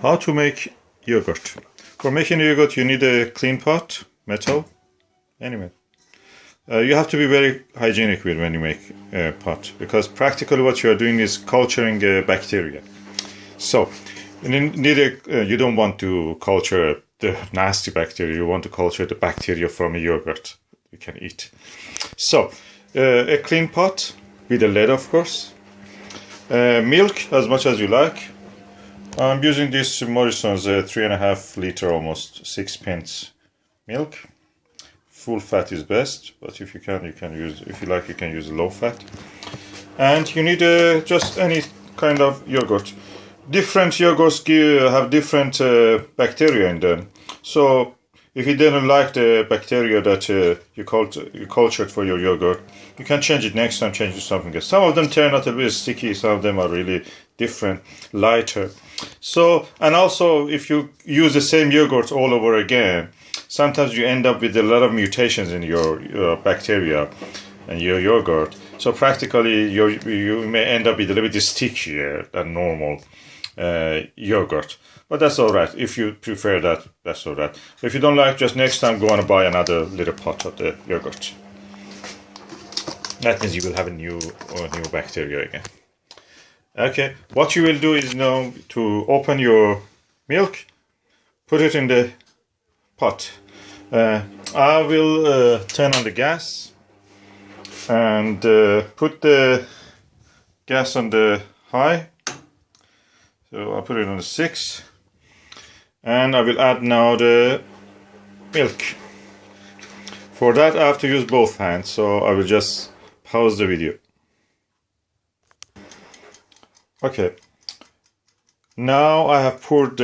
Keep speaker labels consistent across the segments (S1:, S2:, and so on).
S1: How to make yogurt. For making yogurt, you need a clean pot, metal, anyway. You have to be very hygienic with when you make a pot, because practically what you are doing is culturing bacteria. So, you don't want to culture the nasty bacteria, you want to culture the bacteria from a yogurt you can eat. So, a clean pot with a lid, of course. Milk, as much as you like. I'm using this Morrison's 3.5 liter, almost 6 pints milk. Full fat is best, but if you can use, if you like, you can use low fat. And you need just any kind of yogurt. Different yogurts have different bacteria in them. So if you didn't like the bacteria that you cultured for your yogurt, you can change it next time, change it to something else. Some of them turn out a bit sticky, some of them are really different, lighter. So, and also if you use the same yogurt all over again, sometimes you end up with a lot of mutations in your bacteria and your yogurt. So practically you may end up with a little bit stickier than normal yogurt. But that's all right. If you prefer that, that's all right. If you don't like, just next time go and buy another little pot of the yogurt. That means you will have a new bacteria again. Okay, what you will do is now to open your milk, put it in the pot. I will turn on the gas and put the gas on the high. So I'll put it on the 6. And I will add now the milk. For that I have to use both hands, so I will just pause the video. Okay, now I have poured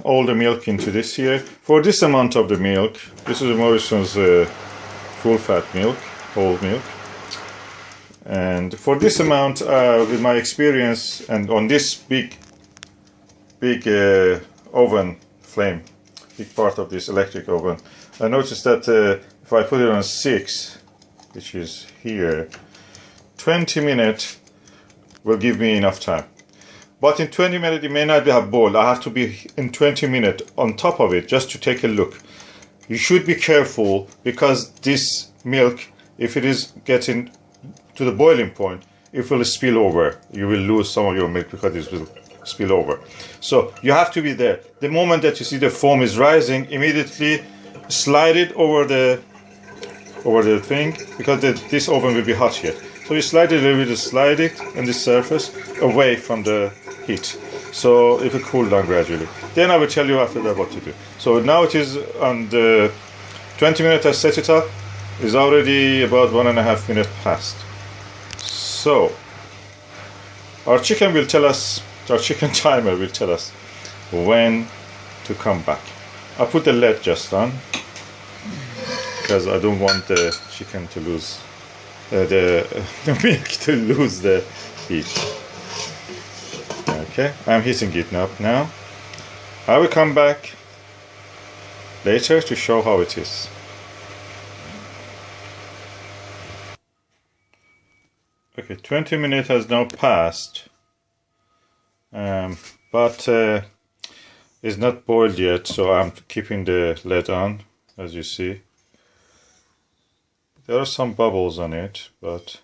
S1: all the milk into this here. For this amount of the milk, this is Morrison's full fat milk, whole milk. And for this amount, with my experience, and on this big oven flame, big part of this electric oven, I noticed that if I put it on 6, which is here, 20 minutes will give me enough time. But in 20 minutes it may not have boiled. I have to be in 20 minutes on top of it just to take a look. You should be careful, because this milk, if it is getting to the boiling point, it will spill over. You will lose some of your milk because it will spill over. So you have to be there. The moment that you see the foam is rising, immediately slide it over the thing, because this oven will be hot here. So you slide it a little bit, slide it on the surface away from the heat. So it will cool down gradually. Then I will tell you after that what to do. So now it is on the 20 minutes I set it up. It's already about 1.5 minutes past. So our chicken will tell us, our chicken timer will tell us when to come back. I put the lid just on because I don't want the chicken to lose the milk to lose the heat. Okay, I'm heating it up now. I will come back later to show how it is. Okay, 20 minutes has now passed, but it's not boiled yet, so I'm keeping the lid on, as you see. There are some bubbles on it, but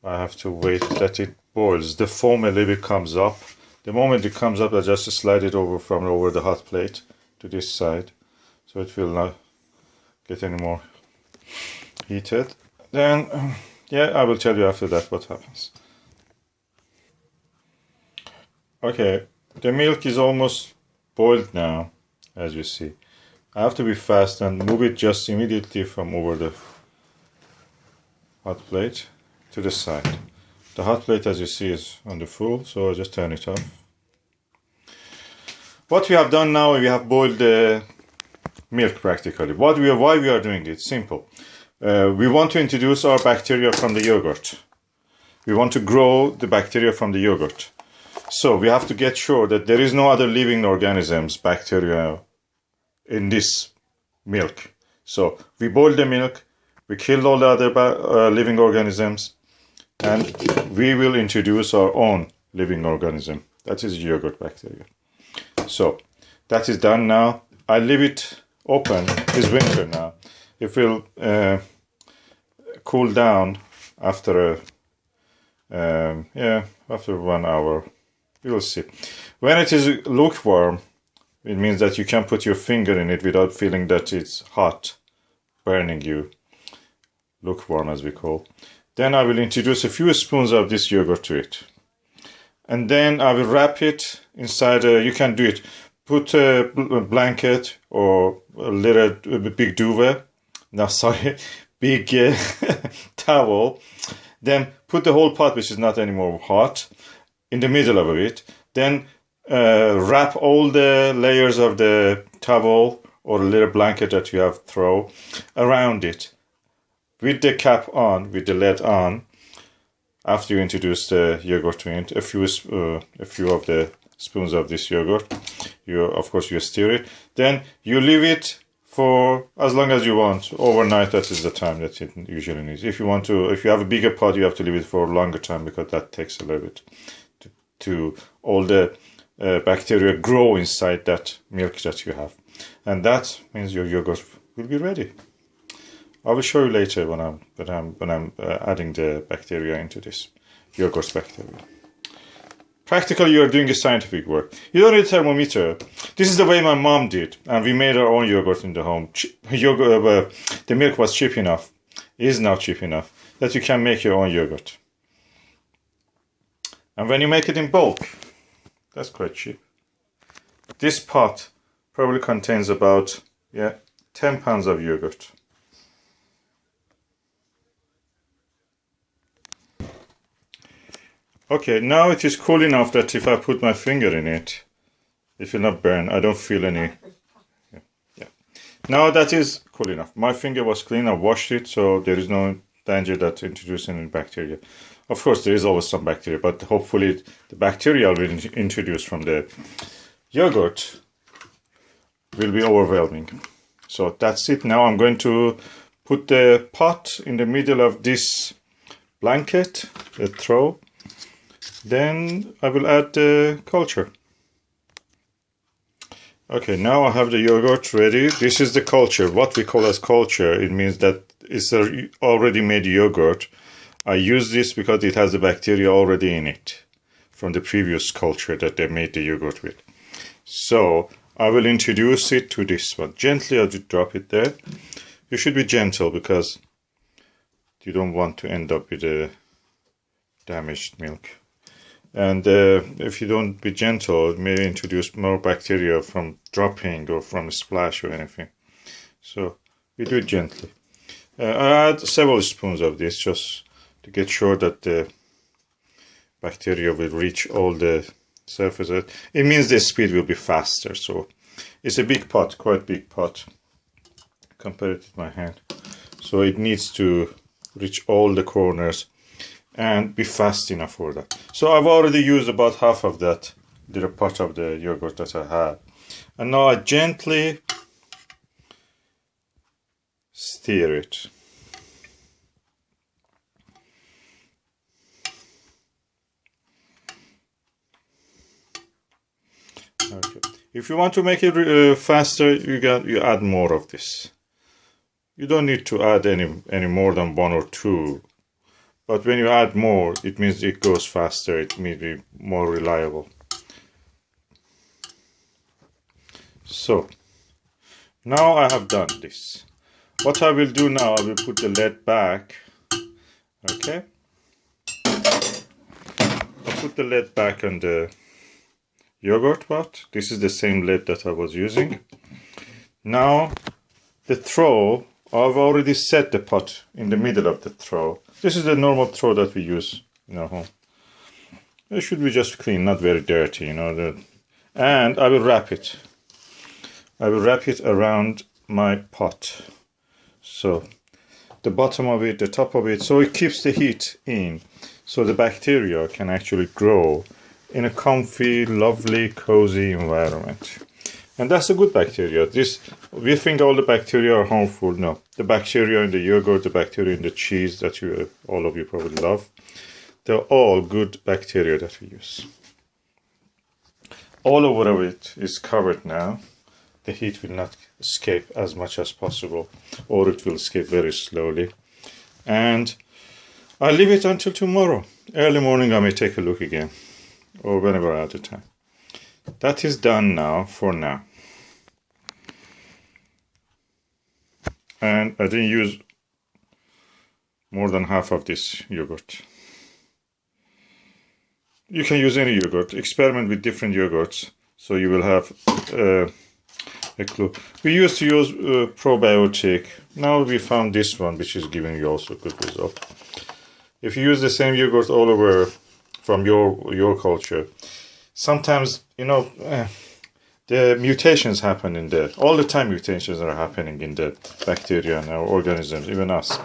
S1: I have to wait, let it boils. The foam a little bit comes up. The moment it comes up, I just slide it over from over the hot plate to this side, so it will not get any more heated. Then, yeah, I will tell you after that what happens. Okay, the milk is almost boiled now, as you see. I have to be fast and move it just immediately from over the hot plate to the side. The hot plate, as you see, is on the full, so I'll just turn it off. What we have done now, we have boiled the milk practically. Why we are doing it? Simple. We want to introduce our bacteria from the yogurt. We want to grow the bacteria from the yogurt. So we have to get sure that there is no other living organisms, bacteria, in this milk. So we boiled the milk, we killed all the other living organisms, and we will introduce our own living organism. That is yogurt bacteria. So that is done now. I leave it open. It's winter now. It will cool down after after 1 hour. You will see. When it is lukewarm, it means that you can put your finger in it without feeling that it's hot, burning you. Lukewarm, as we call. Then I will introduce a few spoons of this yogurt to it. And then I will wrap it inside, you can do it. Put a blanket or a big duvet. No, sorry, big towel. Then put the whole pot, which is not anymore hot, in the middle of it. Then wrap all the layers of the towel or a little blanket that you have thrown around it with the cap on, with the lid on. After you introduce the yogurt to it, a few of the spoons of this yogurt, of course you stir it. Then you leave it for as long as you want. Overnight, that is the time that it usually needs. If you have a bigger pot, you have to leave it for a longer time because that takes a little bit to all the bacteria grow inside that milk that you have, and that means your yogurt will be ready. I will show you later when I'm adding the bacteria into this yogurt bacteria. Practically, you are doing a scientific work. You don't need a thermometer. This is the way my mom did, and we made our own yogurt in the home. The milk was cheap enough, is now cheap enough, that you can make your own yogurt. And when you make it in bulk, that's quite cheap. This pot probably contains about 10 pounds of yogurt. Okay, now it is cool enough that if I put my finger in it, it will not burn. I don't feel any. Yeah. Now that is cool enough. My finger was clean. I washed it, so there is no danger that introducing any bacteria. Of course, there is always some bacteria, but hopefully the bacteria will be introduced from the yogurt will be overwhelming. So that's it. Now I'm going to put the pot in the middle of this blanket, the throw. Then I will add the culture. Okay, now I have the yogurt ready. This is the culture, what we call as culture. It means that it's a already made yogurt. I use this because it has the bacteria already in it from the previous culture that they made the yogurt with. So I will introduce it to this one. Gently, I'll just drop it there. You should be gentle because you don't want to end up with a damaged milk. And if you don't be gentle, it may introduce more bacteria from dropping or from a splash or anything. So we do it gently. I add several spoons of this just to get sure that the bacteria will reach all the surfaces. It means the speed will be faster. So it's a big pot, quite big pot. Compare it with my hand. So it needs to reach all the corners and be fast enough for that. So I've already used about half of that little pot of the yogurt that I had. And now I gently stir it. Okay. If you want to make it faster, you add more of this. You don't need to add any more than 1 or 2. But when you add more, it means it goes faster. It may be more reliable. So now I have done this. What I will do now, I will put the lid back. Okay. I'll put the lid back on the yogurt pot. This is the same lid that I was using. Now the throw, I've already set the pot in the middle of the throw. This is the normal throw that we use in our home. It should be just clean, not very dirty, you know. And I will wrap it. I will wrap it around my pot. So the bottom of it, the top of it, so it keeps the heat in. So the bacteria can actually grow in a comfy, lovely, cozy environment. And that's a good bacteria. We think all the bacteria are harmful. No, the bacteria in the yogurt, the bacteria in the cheese that all of you probably love, they're all good bacteria that we use. all over it is covered now. The heat will not escape as much as possible, or it will escape very slowly. And I'll leave it until tomorrow. Early morning I may take a look again, or whenever I have the time. That is done now, for now. And I didn't use more than half of this yogurt. You can use any yogurt. Experiment with different yogurts, so you will have a clue. We used to use probiotic. Now we found this one, which is giving you also good result. If you use the same yogurt all over from your culture, sometimes, you know, the mutations happen in there. All the time mutations are happening in the bacteria and our organisms, even us.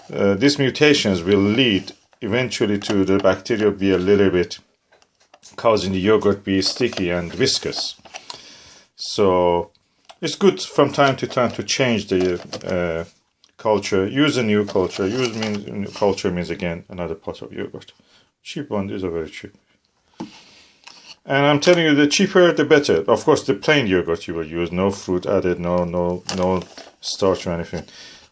S1: These mutations will lead eventually to the bacteria be a little bit, causing the yogurt be sticky and viscous. So it's good from time to time to change the culture. Use a new culture. Culture means again another pot of yogurt. Cheap one, these are very cheap. And I'm telling you, the cheaper the better. Of course, the plain yogurt you will use, no fruit added, no starch or anything.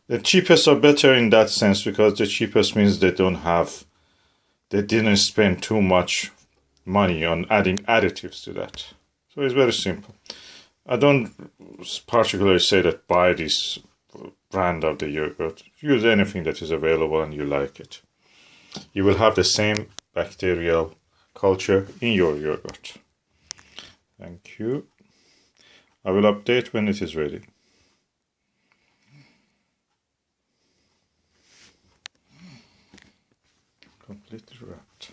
S1: The cheapest are better in that sense, because the cheapest means they didn't spend too much money on adding additives to that. So it's very simple. I don't particularly say that buy this brand of the yogurt. Use anything that is available and you like it. You will have the same bacterial culture in your yogurt. Thank you. I will update when it is ready. Completely wrapped.